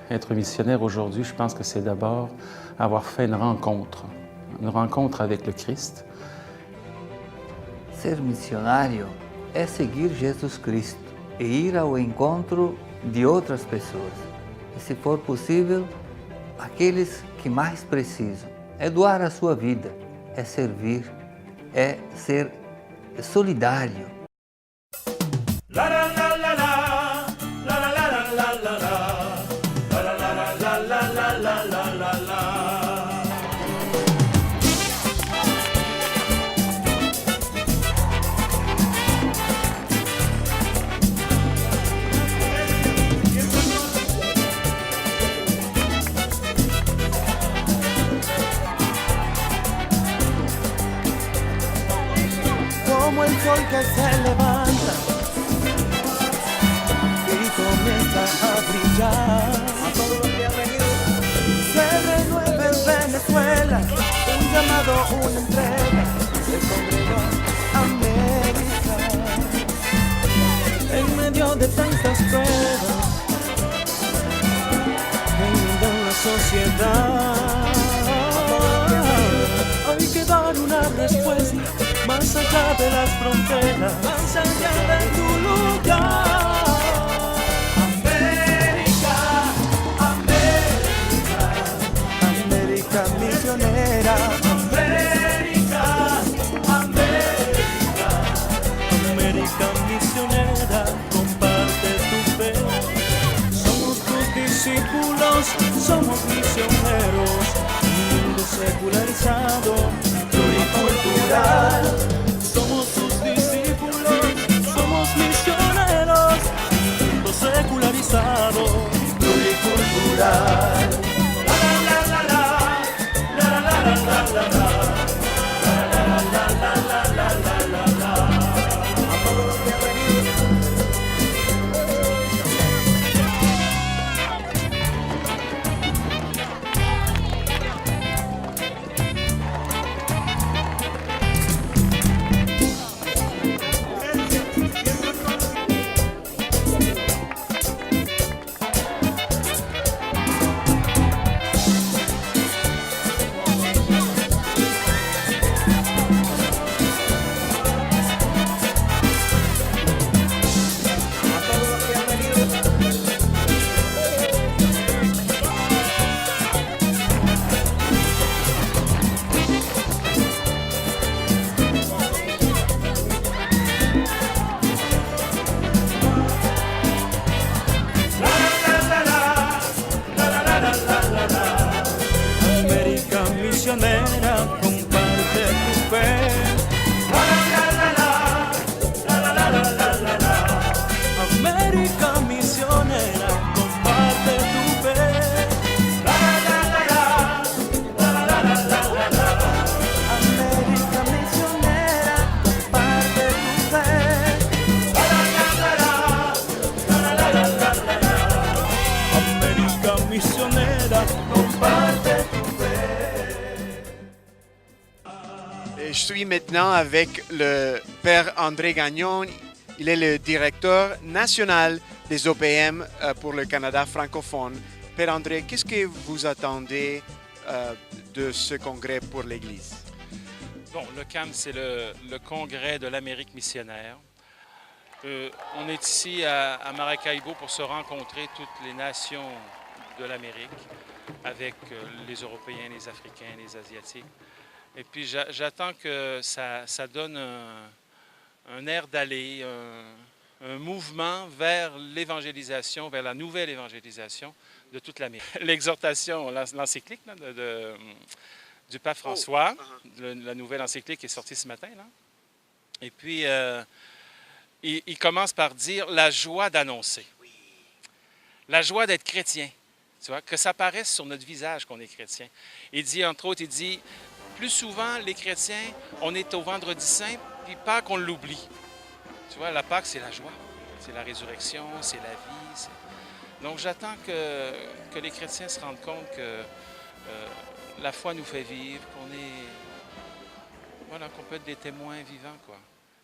Être missionnaire aujourd'hui, je pense que c'est d'abord avoir fait une rencontre avec le Christ. Ser missionário é seguir Jesus Cristo e ir ao encontro de outras pessoas. E, se for possível, aqueles que mais precisam. É doar a sua vida, é servir, é ser solidário. Como el sol que se levanta y comienza a brillar. A todos los que han venido. Se renueva en Venezuela un llamado, una entrega. Se congregó América en medio de tantas pruebas en la sociedad. Hay que dar una respuesta más allá de las fronteras, más allá de tu lugar. América, América, América misionera. América, América, América misionera, comparte tu fe. Somos tus discípulos, somos misioneros, un mundo secularizado, pluricultural. Somos tus discípulos, somos misioneros, un mundo secularizado, pluricultural. América misionera, comparte tu fe. América misionera, comparte tu fe. América misionera, comparte tu fe. América misionera, comparte tu Je suis maintenant avec le Père André Gagnon. Il est le directeur national des OPM pour le Canada francophone. Père André, qu'est-ce que vous attendez de ce congrès pour l'Église? Bon, le CAM, c'est le congrès de l'Amérique missionnaire. On est ici à Maracaibo pour se rencontrer toutes les nations de l'Amérique avec les Européens, les Africains, les Asiatiques. Et puis j'attends que ça donne un air d'aller, un mouvement vers l'évangélisation, vers la nouvelle évangélisation de toute l'Amérique. L'exhortation, l'encyclique du pape François, la nouvelle encyclique est sortie ce matin, là. Et puis, il commence par dire la joie d'annoncer, la joie d'être chrétien, tu vois, que ça paraisse sur notre visage qu'on est chrétien. Il dit, entre autres, il dit, plus souvent, les chrétiens, on est au vendredi saint, puis Pâques, on l'oublie. Tu vois, la Pâques, c'est la joie, c'est la résurrection, c'est la vie. Donc, j'attends que les chrétiens se rendent compte que la foi nous fait vivre, qu'on peut être des témoins vivants, quoi.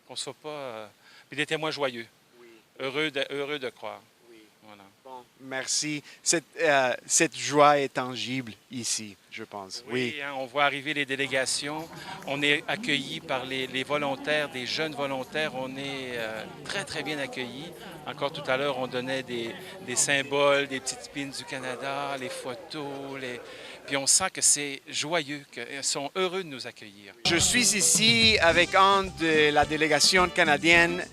Qu'on ne soit pas... puis des témoins joyeux, oui. heureux de croire. Oui. Voilà. Bon, Merci. Cette joie est tangible ici, je pense. Oui, hein, on voit arriver les délégations. On est accueillis par les volontaires, des jeunes volontaires. On est très, très bien accueillis. Encore tout à l'heure, on donnait des symboles, des petites pins du Canada, les photos. Puis on sent que c'est joyeux, qu'ils sont heureux de nous accueillir. Je suis ici avec un de la délégation canadienne,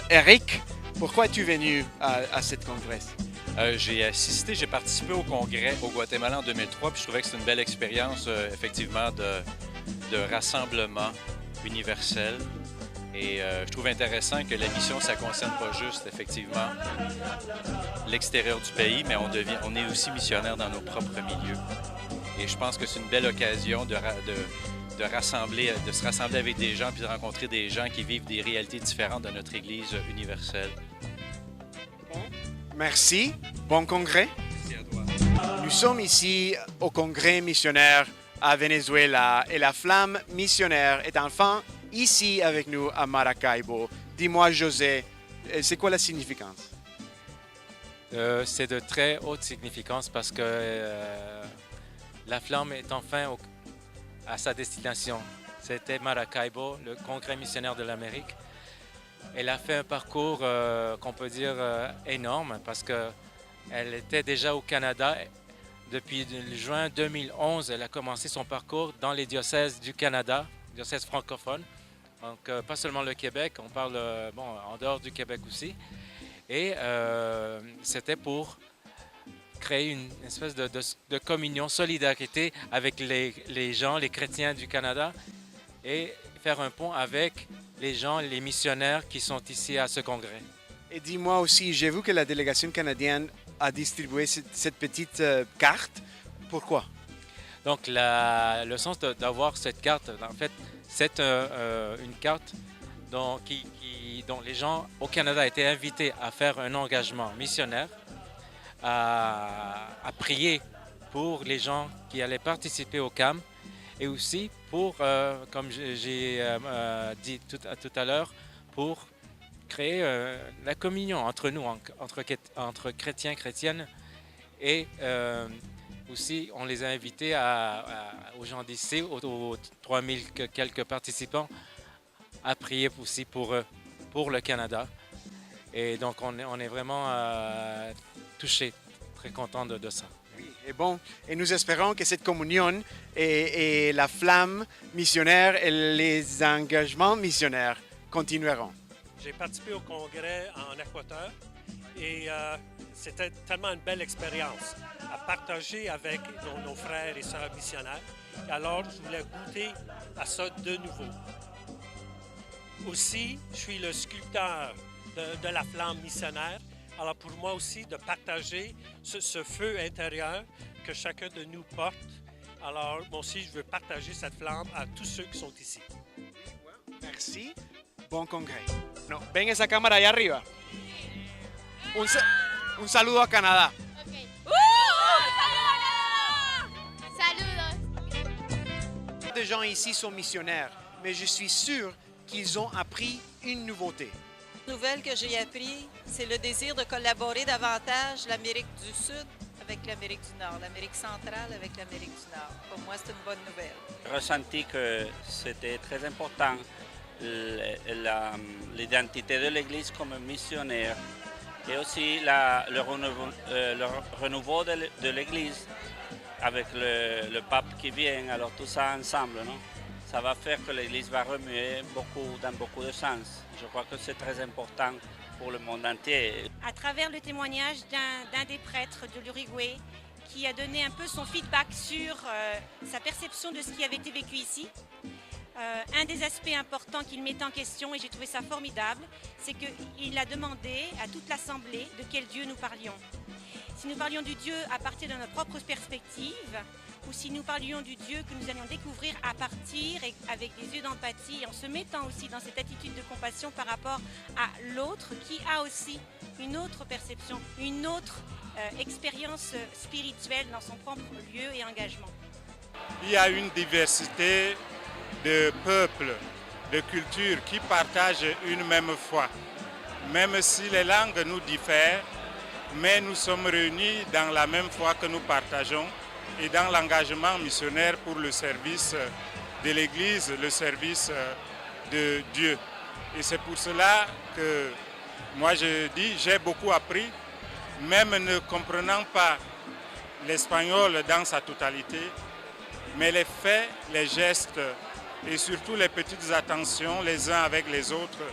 Eric. Pourquoi es-tu venu à cette congrès? J'ai participé au congrès au Guatemala en 2003, puis je trouvais que c'était une belle expérience, effectivement, de rassemblement universel. Et je trouve intéressant que la mission, ça ne concerne pas juste, effectivement, l'extérieur du pays, mais on est aussi missionnaire dans nos propres milieux. Et je pense que c'est une belle occasion de se rassembler avec des gens, puis de rencontrer des gens qui vivent des réalités différentes de notre Église universelle. Merci. Bon congrès. Merci à toi. Nous sommes ici au congrès missionnaire à Venezuela et la flamme missionnaire est enfin ici avec nous à Maracaibo. Dis-moi, José, c'est quoi la significance? C'est de très haute significance parce que la flamme est enfin à sa destination. C'était Maracaibo, le congrès missionnaire de l'Amérique. Elle a fait un parcours qu'on peut dire énorme parce qu'elle était déjà au Canada. Depuis juin 2011, elle a commencé son parcours dans les diocèses du Canada, diocèses francophones. Donc pas seulement le Québec, on parle en dehors du Québec aussi. Et c'était pour créer une espèce de communion, solidarité avec les gens, les chrétiens du Canada et faire un pont avec les gens, les missionnaires qui sont ici à ce congrès. Et dis-moi aussi, j'ai vu que la délégation canadienne a distribué cette petite carte. Pourquoi? Donc le sens d'avoir cette carte, en fait, c'est une carte dont les gens au Canada étaient invités à faire un engagement missionnaire, à prier pour les gens qui allaient participer au CAM et aussi pour, comme j'ai dit tout à l'heure, pour créer la communion entre nous, entre chrétiens, chrétiennes. Et aussi, on les a invités aux gens d'ici, aux 3000 quelques participants, à prier aussi pour eux, pour le Canada. Et donc, on est vraiment touchés, très contents de ça. Et bon, et nous espérons que cette communion et la flamme missionnaire et les engagements missionnaires continueront. J'ai participé au congrès en Équateur et c'était tellement une belle expérience à partager avec nos frères et sœurs missionnaires. Alors, je voulais goûter à ça de nouveau. Aussi, je suis le sculpteur de la flamme missionnaire. Alors, pour moi aussi, de partager ce feu intérieur que chacun de nous porte. Alors, moi aussi, je veux partager cette flamme à tous ceux qui sont ici. Merci. Bon congrès. No, ven esa cámara allá arriba. Un saludo a Canadá. Okay. Saludos. Les gens ici sont missionnaires, mais je suis sûr qu'ils ont appris une nouveauté. La nouvelle que j'ai appris, c'est le désir de collaborer davantage l'Amérique du Sud avec l'Amérique du Nord, l'Amérique centrale avec l'Amérique du Nord. Pour moi, c'est une bonne nouvelle. J'ai ressenti que c'était très important l'identité de l'Église comme missionnaire et aussi le renouveau de l'Église avec le pape qui vient. Alors tout ça ensemble, non? Ça va faire que l'Église va remuer dans beaucoup de sens. Je crois que c'est très important pour le monde entier. À travers le témoignage d'un des prêtres de l'Uruguay qui a donné un peu son feedback sur sa perception de ce qui avait été vécu ici, un des aspects importants qu'il met en question, et j'ai trouvé ça formidable, c'est qu'il a demandé à toute l'Assemblée de quel Dieu nous parlions. Si nous parlions du Dieu à partir de notre propre perspective, ou si nous parlions du Dieu que nous allions découvrir à partir et avec des yeux d'empathie, en se mettant aussi dans cette attitude de compassion par rapport à l'autre qui a aussi une autre perception, une autre expérience spirituelle dans son propre lieu et engagement. Il y a une diversité de peuples, de cultures qui partagent une même foi. Même si les langues nous diffèrent, mais nous sommes réunis dans la même foi que nous partageons et dans l'engagement missionnaire pour le service de l'Église, le service de Dieu. Et c'est pour cela que moi je dis, j'ai beaucoup appris, même ne comprenant pas l'espagnol dans sa totalité, mais les faits, les gestes et surtout les petites attentions les uns avec les autres,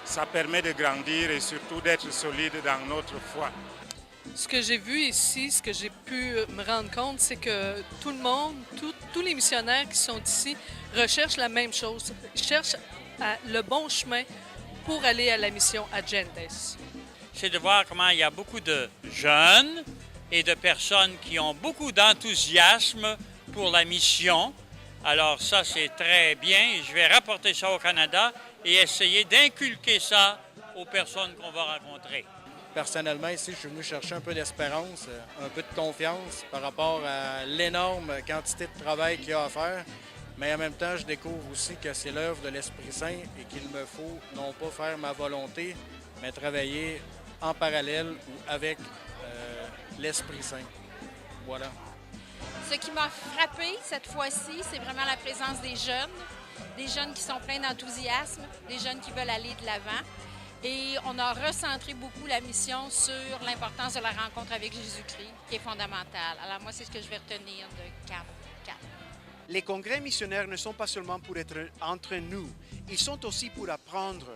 ça permet de grandir et surtout d'être solide dans notre foi. Ce que j'ai vu ici, ce que j'ai pu me rendre compte, c'est que tout le monde, tous les missionnaires qui sont ici recherchent la même chose, cherchent le bon chemin pour aller à la mission à Gentes. C'est de voir comment il y a beaucoup de jeunes et de personnes qui ont beaucoup d'enthousiasme pour la mission. Alors ça, c'est très bien. Je vais rapporter ça au Canada et essayer d'inculquer ça aux personnes qu'on va rencontrer. Personnellement, ici, je suis venu chercher un peu d'espérance, un peu de confiance par rapport à l'énorme quantité de travail qu'il y a à faire. Mais en même temps, je découvre aussi que c'est l'œuvre de l'Esprit Saint et qu'il me faut non pas faire ma volonté, mais travailler en parallèle ou avec l'Esprit Saint. Voilà. Ce qui m'a frappé cette fois-ci, c'est vraiment la présence des jeunes qui sont pleins d'enthousiasme, des jeunes qui veulent aller de l'avant. Et on a recentré beaucoup la mission sur l'importance de la rencontre avec Jésus-Christ, qui est fondamentale. Alors moi, c'est ce que je vais retenir de CAM 4. Les congrès missionnaires ne sont pas seulement pour être entre nous, ils sont aussi pour apprendre.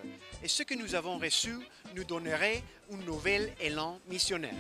Et ce que nous avons reçu nous donnerait un nouvel élan missionnaire.